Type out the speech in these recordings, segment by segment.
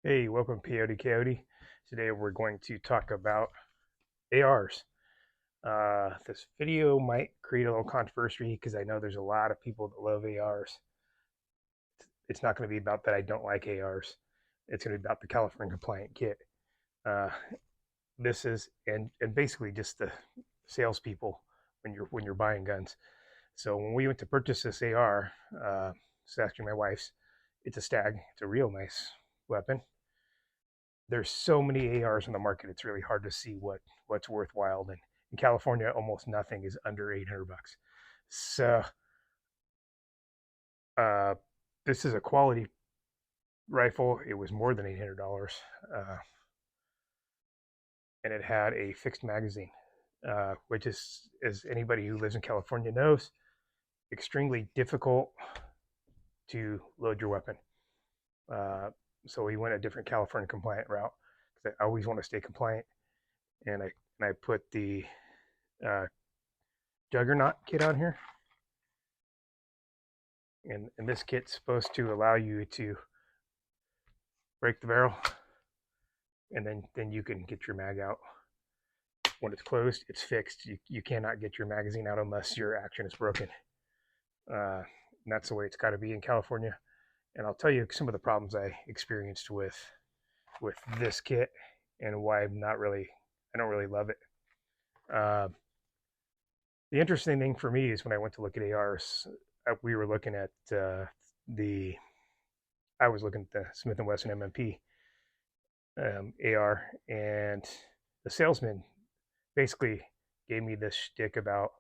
Hey, welcome Peyote Coyote. Today we're going to talk about ARs. This video might create a little controversy because I know there's a lot of people that love ARs. It's not going to be about that I don't like ARs. It's going to be about the California compliant kit. Uh, this is and basically just the salespeople when you're buying guns. So when we went to purchase this AR, it's actually my wife's. It's a Stag. It's a real nice weapon. There's so many ARs on the market. It's really hard to see what's worthwhile. And in California, almost nothing is under 800 bucks. So uh, this is a quality rifle. It was more than $800, and it had a fixed magazine, which is, as anybody who lives in California knows, extremely difficult to load your weapon. So we went a different California compliant route because I always want to stay compliant, and I put the uh, Juggernaut kit on here, and this kit's supposed to allow you to break the barrel, and then you can get your mag out. When it's closed, it's fixed. You cannot get your magazine out unless your action is broken. And that's the way it's got to be in California. And I'll tell you some of the problems I experienced with this kit and why I don't really love it. The interesting thing for me is when I went to look at ARs, we were looking at I was looking at the Smith & Wesson MMP AR, and the salesman basically gave me this shtick about,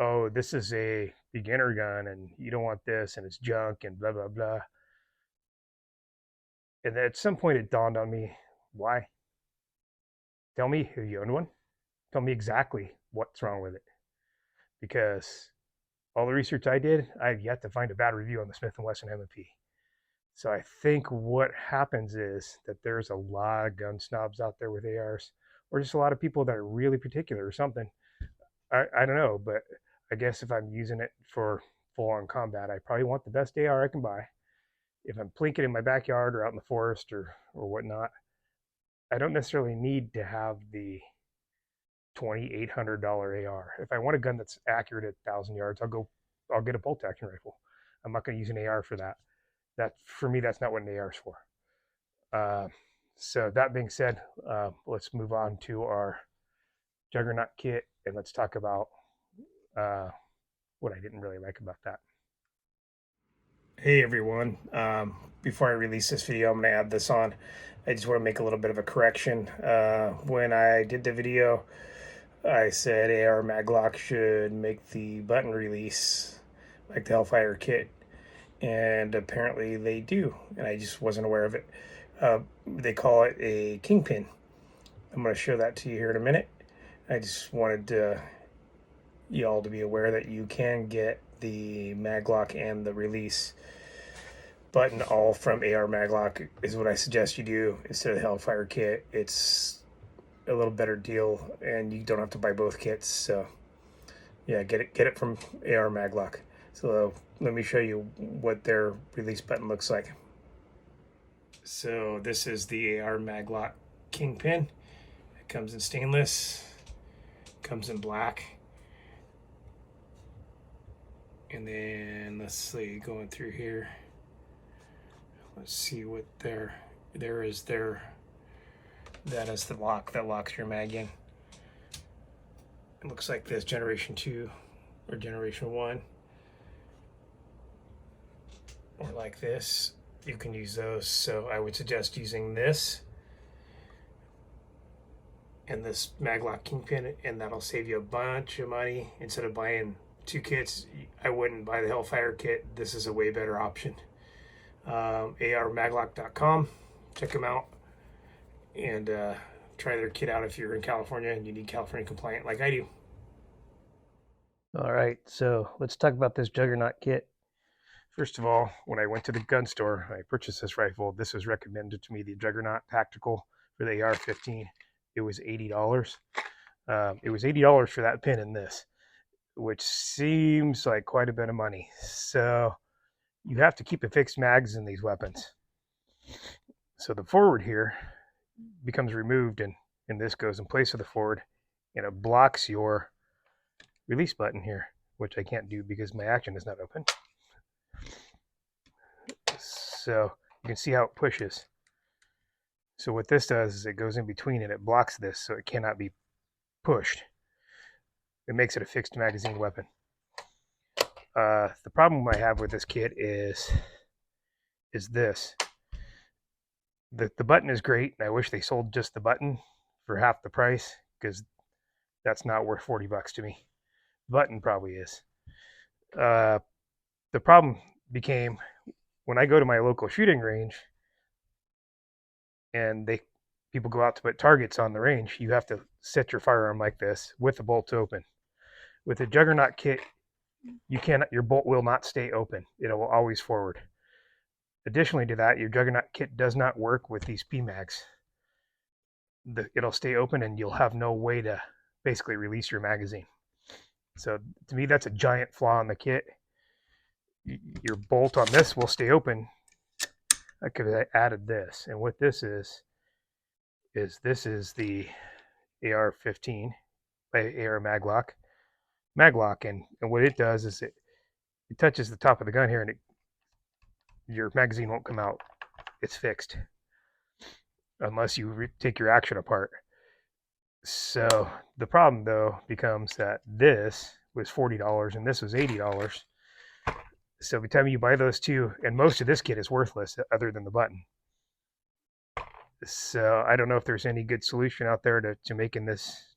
oh, this is a beginner gun and you don't want this and it's junk and blah, blah, blah. And at some point it dawned on me, why? Tell me if you own one. Tell me exactly what's wrong with it. Because all the research I did, I've yet to find a bad review on the Smith & Wesson M&P. So I think what happens is that there's a lot of gun snobs out there with ARs, or just a lot of people that are really particular or something. I don't know, but I guess if I'm using it for full-on combat, I probably want the best AR I can buy. If I'm plinking in my backyard or out in the forest or whatnot, I don't necessarily need to have the $2,800 AR. If I want a gun that's accurate at 1,000 yards, I'll get a bolt action rifle. I'm not going to use an AR for that. That for me, that's not what an AR is for. So that being said, let's move on to our Juggernaut kit and let's talk about what I didn't really like about that. Hey everyone, before I release this video, I'm going to add this on. I just want to make a little bit of a correction. When I did the video, I said AR maglock should make the button release like the Hellfighter kit, and apparently they do, and I just wasn't aware of it. They call it a kingpin. I'm going to show that to you here in a minute. I just wanted y'all to be aware that you can get the maglock and the release button all from AR maglock is what I suggest you do instead of the Hellfire kit. It's a little better deal, and you don't have to buy both kits. So yeah, get it from AR maglock. So let me show you what their release button looks like. So this is the AR maglock kingpin. It comes in stainless, comes in black, and then let's see, going through here, let's see what there is there. That is the lock that locks your mag in. It looks like this, generation 2 or generation 1, or like this. You can use those. So I would suggest using this and this maglock kingpin, and that'll save you a bunch of money. Instead of buying 2 kits, I wouldn't buy the Hellfire kit. This is a way better option. armaglock.com, check them out, and try their kit out if you're in California and you need California compliant like I do. All right, so let's talk about this Juggernaut kit. First of all, when I went to the gun store, I purchased this rifle. This was recommended to me, the Juggernaut Tactical for the ar15. It was $80. It was $80 for that pin in this, which seems like quite a bit of money. So you have to keep a fixed mags in these weapons. So the forward here becomes removed, and this goes in place of the forward, and it blocks your release button here, which I can't do because my action is not open. So you can see how it pushes. So what this does is it goes in between and it blocks this, so it cannot be pushed. It makes it a fixed magazine weapon. The problem I have with this kit is this. The button is great, and I wish they sold just the button for half the price, because that's not worth 40 bucks to me. The button probably is. The problem became when I go to my local shooting range and people go out to put targets on the range, you have to set your firearm like this with the bolts open. With a Juggernaut kit, your bolt will not stay open. It will always forward. Additionally to that, your Juggernaut kit does not work with these PMags. It'll stay open and you'll have no way to basically release your magazine. So to me, that's a giant flaw in the kit. Your bolt on this will stay open. I could have added this, and what this is this is the ar15 by AR maglock, and what it does is it touches the top of the gun here, and your magazine won't come out. It's fixed unless you take your action apart. So the problem though becomes that this was $40 and this was $80. So by the time you buy those two, and most of this kit is worthless other than the button. So I don't know if there's any good solution out there to making this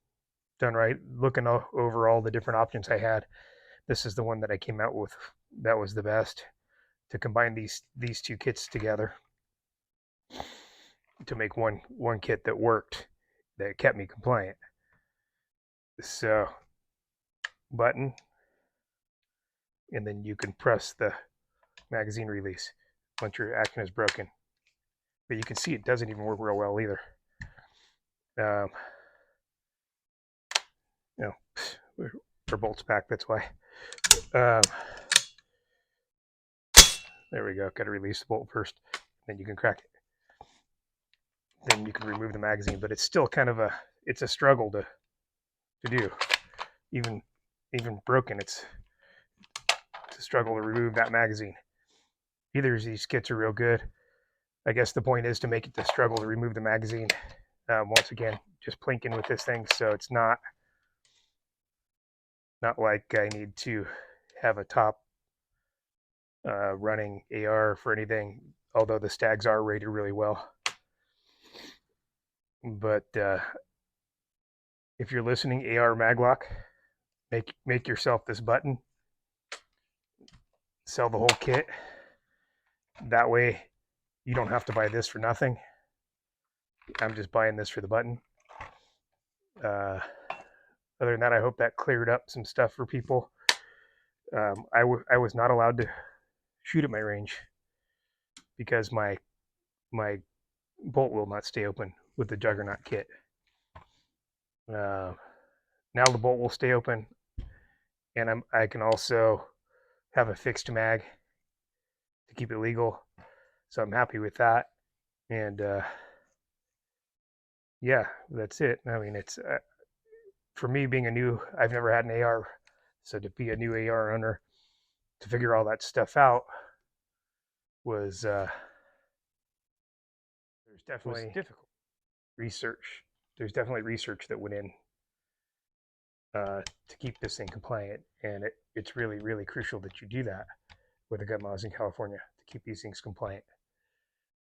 done right. Looking over all the different options I had, this is the one that I came out with that was the best, to combine these two kits together to make one kit that worked, that kept me compliant. So button, and then you can press the magazine release once your action is broken. But you can see it doesn't even work real well either. You know, our bolts back, that's why. There we go. Got to release the bolt first, then you can crack it. Then you can remove the magazine, but it's still kind of a struggle to do. Even broken, it's a struggle to remove that magazine. Either of these kits are real good. I guess the point is to make it the struggle to remove the magazine. Once again, just plinking with this thing, so it's not like I need to have a top running AR for anything, although the stags are rated really well. But if you're listening, AR maglock, make yourself this button, sell the whole kit. That way you don't have to buy this for nothing. I'm just buying this for the button. Other than that, I hope that cleared up some stuff for people. I was not allowed to shoot at my range because my bolt will not stay open with the Juggernaut kit. Now the bolt will stay open, and I can also have a fixed mag to keep it legal. So I'm happy with that. And yeah, that's it. I mean, it's for me being I've never had an AR, so to be a new AR owner, to figure all that stuff out was there's definitely difficult research. There's definitely research that went in to keep this thing compliant, and it's really, really crucial that you do that with the gun laws in California to keep these things compliant.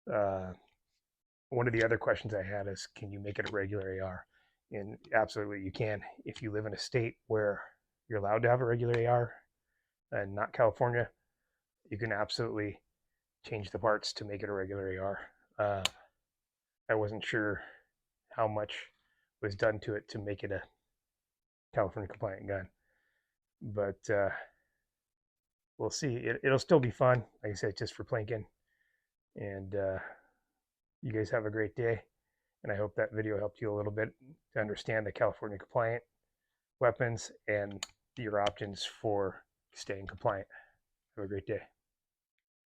One of the other questions I had is, can you make it a regular AR? And absolutely you can. If you live in a state where you're allowed to have a regular AR and not California, you can absolutely change the parts to make it a regular AR. I wasn't sure how much was done to it to make it a California compliant gun, but we'll see. It'll still be fun. Like I said, just for plinking. And you guys have a great day. And I hope that video helped you a little bit to understand the California compliant weapons and your options for staying compliant. Have a great day.